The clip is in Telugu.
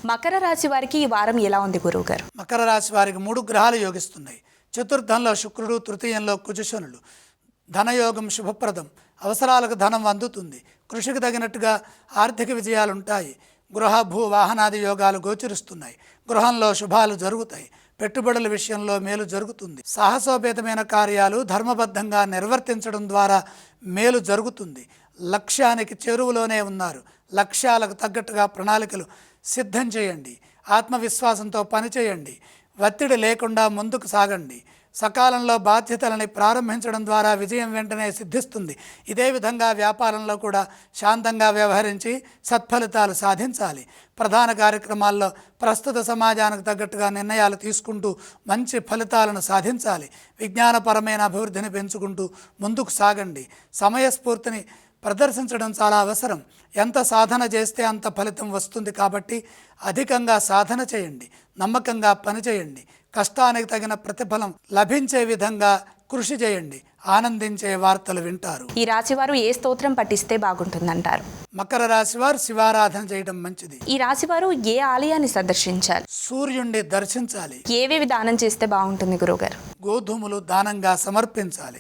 మకర రాశి వారికి ఈ వారం ఎలా ఉంది గురువుగారు? మకర రాశి వారికి 3 గ్రహాలు యోగిస్తున్నాయి. చతుర్థంలో శుక్రుడు, తృతీయంలో కుజశనులు. ధనయోగం శుభప్రదం. అవసరాలకు ధనం అందుతుంది. కృషికి తగినట్టుగా ఆర్థిక విజయాలు ఉంటాయి. గృహ భూ వాహనాది యోగాలు గోచరిస్తున్నాయి. గృహంలో శుభాలు జరుగుతాయి. పెట్టుబడుల విషయంలో మేలు జరుగుతుంది. సాహసోపేతమైన కార్యాలు ధర్మబద్ధంగా నిర్వర్తించడం ద్వారా మేలు జరుగుతుంది. లక్ష్యానికి చేరువలోనే ఉన్నారు. లక్ష్యాలకు తగ్గట్టుగా ప్రణాళికలు సిద్ధం చేయండి. ఆత్మవిశ్వాసంతో పనిచేయండి. ఒత్తిడి లేకుండా ముందుకు సాగండి. సకాలంలో బాధ్యతలని ప్రారంభించడం ద్వారా విజయం వెంటనే సిద్ధిస్తుంది. ఇదే విధంగా వ్యాపారంలో కూడా శాంతంగా వ్యవహరించి సత్ఫలితాలు సాధించాలి. ప్రధాన కార్యక్రమాల్లో ప్రస్తుత సమాజానికి తగ్గట్టుగా నిర్ణయాలు తీసుకుంటూ మంచి ఫలితాలను సాధించాలి. విజ్ఞానపరమైన అభివృద్ధిని పెంచుకుంటూ ముందుకు సాగండి. సమయస్ఫూర్తిని ప్రదర్శించడం చాలా అవసరం. ఎంత సాధన చేస్తే అంత ఫలితం వస్తుంది. కాబట్టి అధికంగా సాధన చేయండి. నమ్మకంగా పనిచేయండి. కష్టానికి తగిన ప్రతిఫలం లభించే విధంగా కృషి చేయండి. ఆనందించే వార్తలు వింటారు. ఈ రాశి వారు ఏ స్తోత్రం పఠిస్తే బాగుంటుందంటారు? మకర రాశి వారు శివారాధన చేయడం మంచిది. ఈ రాశి వారు ఏ ఆలయాన్ని సందర్శించాలి? సూర్యుణ్ణి దర్శించాలి. ఏవేవి దానం చేస్తే బాగుంటుంది గురువుగారు? గోధుమలు దానంగా సమర్పించాలి.